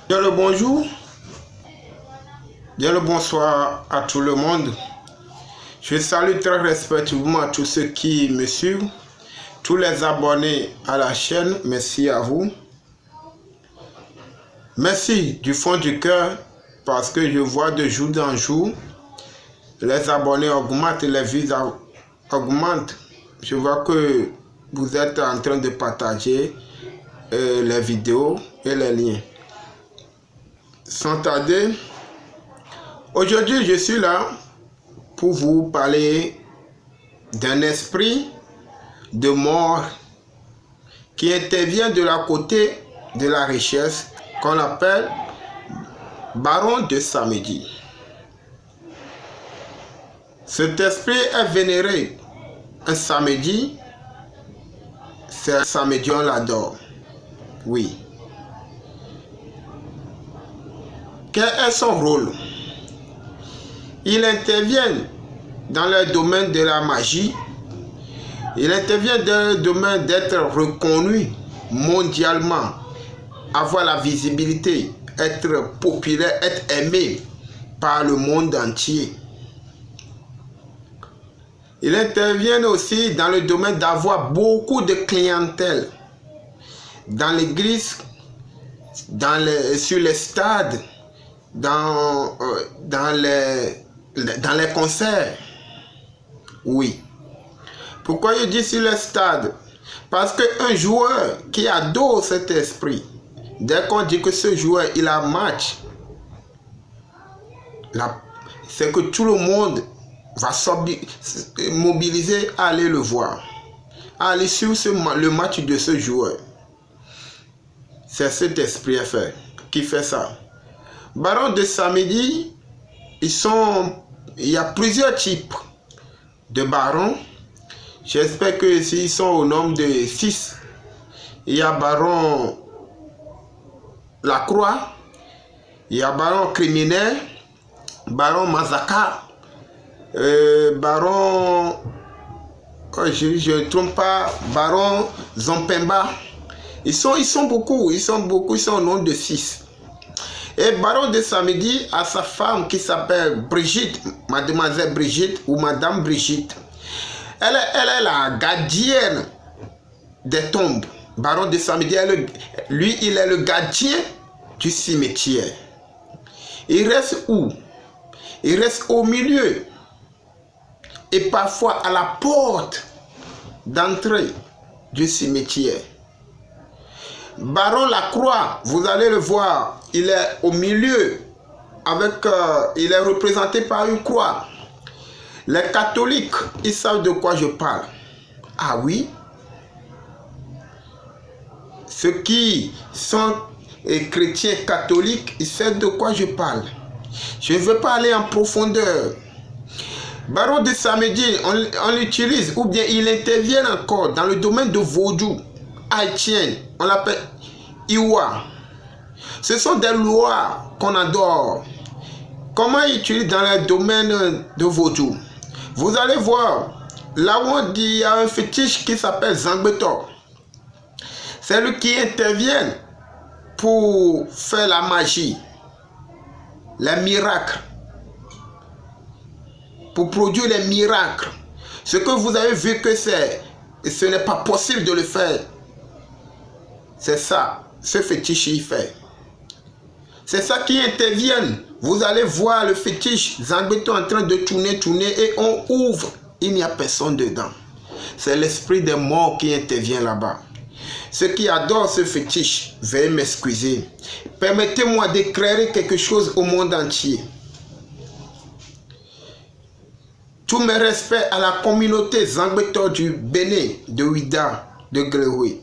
Bien le bonjour, bien le bonsoir à tout le monde. Je salue très respectueusement tous ceux qui me suivent, tous les abonnés à la chaîne, merci à vous. Merci du fond du cœur parce que je vois de jour en jour, les abonnés augmentent, les vues augmentent. Je vois que vous êtes en train de partager les vidéos et les liens. Sans tarder, aujourd'hui je suis là pour vous parler d'un esprit de mort qui intervient de la côté de la richesse qu'on appelle baron de samedi. Cet esprit est vénéré un samedi, c'est un samedi on l'adore, oui. Quel est son rôle? Il intervient dans le domaine de la magie. Il intervient dans le domaine d'être reconnu mondialement, avoir la visibilité, être populaire, être aimé par le monde entier. Il intervient aussi dans le domaine d'avoir beaucoup de clientèle dans l'église, sur les stades, dans les concerts. Oui. Pourquoi je dis sur les stades? Parce qu'un joueur qui adore cet esprit, dès qu'on dit que ce joueur il a match, c'est que tout le monde va se mobiliser à aller le voir, à aller suivre le match de ce joueur. C'est cet esprit qui fait ça. Baron de samedi, il y a plusieurs types de barons. J'espère que s'ils sont au nombre de 6, il y a baron Lacroix, il y a baron criminel, baron Mazaka, baron, je ne trompe pas, baron Zompemba. Ils sont beaucoup, ils sont au nombre de 6. Et baron de samedi a sa femme qui s'appelle Brigitte, mademoiselle Brigitte ou madame Brigitte. Elle est la gardienne des tombes. Baron de samedi, lui, il est le gardien du cimetière. Il reste où? Il reste au milieu. Et parfois à la porte d'entrée du cimetière. Baron Lacroix, vous allez le voir, il est au milieu, il est représenté par une croix. Les catholiques, ils savent de quoi je parle. Ah oui? Ceux qui sont chrétiens catholiques, ils savent de quoi je parle. Je ne veux pas aller en profondeur. Baron de samedi, on l'utilise, ou bien il intervient encore dans le domaine de vaudou haïtien. On l'appelle Iwa. Ce sont des lois qu'on adore. Comment il utilise dans le domaine de vaudou? Vous allez voir, là où on dit il y a un fétiche qui s'appelle Zangbeto. C'est lui qui intervient pour faire la magie, les miracles, pour produire les miracles. Ce que vous avez vu que ce n'est pas possible de le faire. C'est ça, ce fétiche il fait. C'est ça qui intervient. Vous allez voir le fétiche Zangbeto en train de tourner et on ouvre. Il n'y a personne dedans. C'est l'esprit des morts qui intervient là-bas. Ceux qui adorent ce fétiche, veuillez m'excuser. Permettez-moi d'éclairer quelque chose au monde entier. Tous mes respects à la communauté Zangbeto du Bénin, de Ouida, de Gréoué.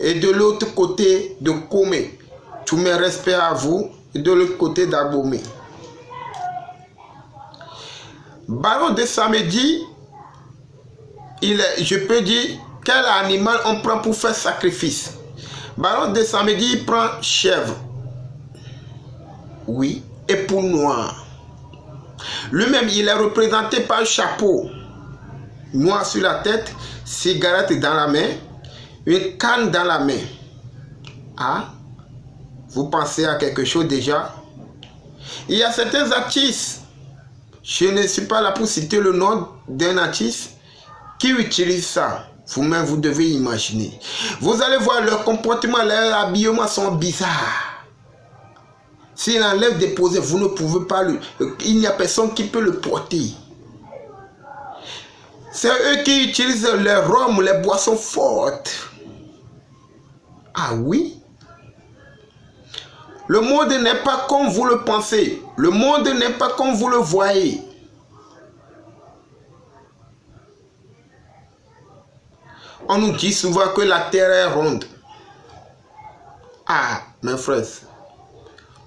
Et de l'autre côté de Komé. Tous mes respects à vous. Et de l'autre côté d'Abomé. Baron de samedi, je peux dire, quel animal on prend pour faire sacrifice? Baron de samedi, il prend chèvre. Oui, et poule noire. Lui-même, il est représenté par un chapeau noir sur la tête, cigarette dans la main, une canne dans la main. Ah, Vous pensez à quelque chose déjà? Il y a certains artistes, je ne suis pas là pour citer le nom d'un artiste, qui utilise ça. Vous-même, vous devez imaginer. Vous allez voir leur comportement, leur habillement sont bizarres. S'il enlève des posés, vous ne pouvez pas le... Il n'y a personne qui peut le porter. C'est eux qui utilisent les rhums, les boissons fortes. Ah oui? Le monde n'est pas comme vous le pensez. Le monde n'est pas comme vous le voyez. On nous dit souvent que la terre est ronde. Ah, mes frères,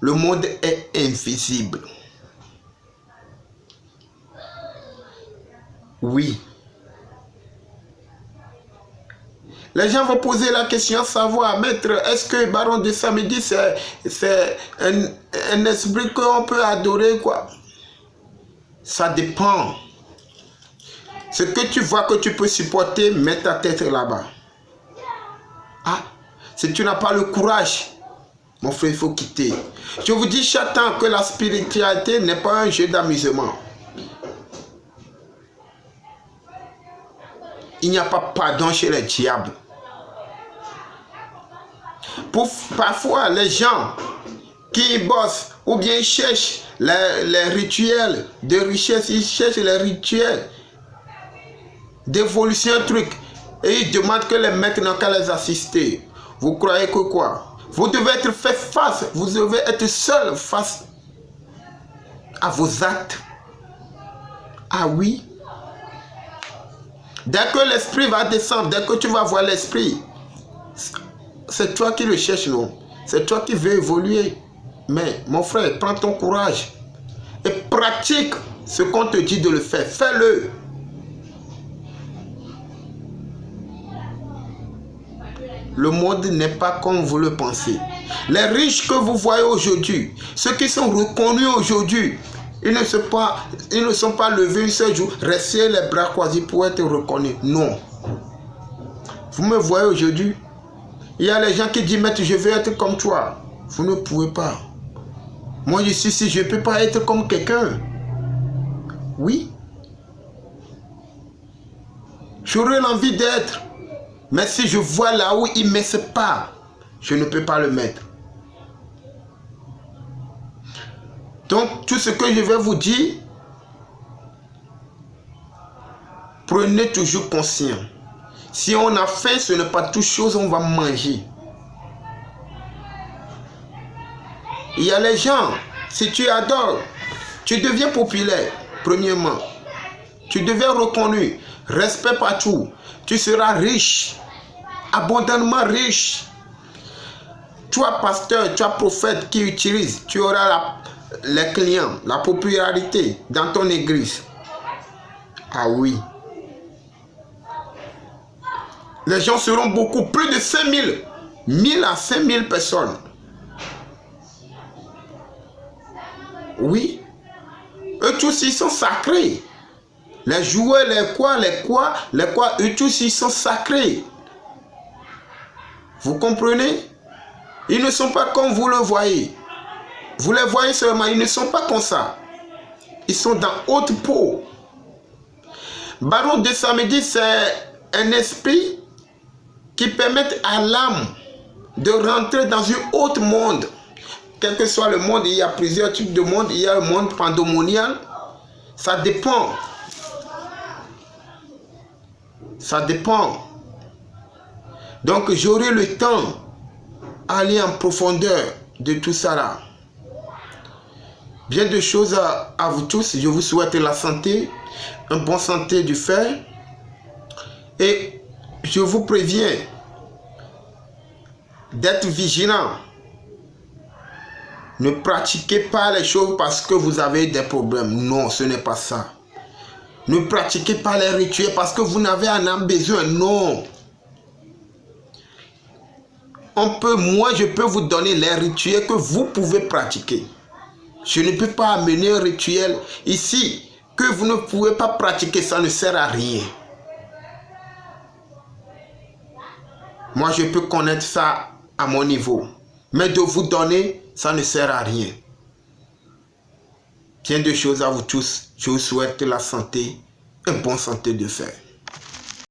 le monde est invisible. Oui. Les gens vont poser la question à savoir, maître, est-ce que Baron de Samedi, c'est un esprit qu'on peut adorer, quoi? Ça dépend. Ce que tu vois que tu peux supporter, mets ta tête là-bas. Ah, si tu n'as pas le courage, mon frère, il faut quitter. Je vous dis chaque temps que la spiritualité n'est pas un jeu d'amusement. Il n'y a pas pardon chez les diables. Parfois, les gens qui bossent ou bien cherchent les rituels de richesse, ils cherchent les rituels d'évolution, truc, et ils demandent que les maîtres n'ont qu'à les assister. Vous croyez que quoi? Vous devez être fait face, vous devez être seul face à vos actes. Ah oui? Dès que l'esprit va descendre, dès que tu vas voir l'esprit, c'est toi qui le cherches, non? C'est toi qui veux évoluer. Mais mon frère, prends ton courage et pratique ce qu'on te dit de le faire. Fais-le. Le monde n'est pas comme vous le pensez. Les riches que vous voyez aujourd'hui, ceux qui sont reconnus aujourd'hui, ils ne sont pas levés un seul jour, restés les bras croisés pour être reconnus. Non. Vous me voyez aujourd'hui, il y a les gens qui disent, maître, je veux être comme toi. Vous ne pouvez pas. Moi, je suis ici, je ne peux pas être comme quelqu'un. Oui. J'aurais l'envie d'être. Mais si je vois là où il ne met pas, je ne peux pas le mettre. Donc, tout ce que je vais vous dire, prenez toujours conscience. Si on a faim, ce n'est pas toute chose, on va manger. Il y a les gens, si tu adores, tu deviens populaire, premièrement. Tu deviens reconnu, respect partout. Tu seras riche, abondamment riche. Toi, pasteur, toi, prophète qui utilise, tu auras les clients, la popularité dans ton église. Ah oui. Les gens seront beaucoup, plus de 5000, 1000 à 5000 personnes. Oui. Eux tous, ils sont sacrés. Les joueurs, eux tous, ils sont sacrés. Vous comprenez? Ils ne sont pas comme vous le voyez. Vous les voyez seulement, ils ne sont pas comme ça. Ils sont dans haute peau. Baron de Samedi, c'est un esprit qui permet à l'âme de rentrer dans un autre monde. Quel que soit le monde, il y a plusieurs types de monde. Il y a le monde pandémonial. Ça dépend. Ça dépend. Donc, j'aurai le temps d'aller en profondeur de tout ça là. Bien de choses à vous tous. Je vous souhaite la santé, un bon santé du fer. Et je vous préviens d'être vigilant. Ne pratiquez pas les choses parce que vous avez des problèmes. Non, ce n'est pas ça. Ne pratiquez pas les rituels parce que vous n'avez en besoin. Non. Moi, je peux vous donner les rituels que vous pouvez pratiquer. Je ne peux pas amener un rituel ici que vous ne pouvez pas pratiquer. Ça ne sert à rien. Moi, je peux connaître ça à mon niveau. Mais de vous donner, ça ne sert à rien. Bien de choses à vous tous. Je vous souhaite la santé, une bonne santé de fer.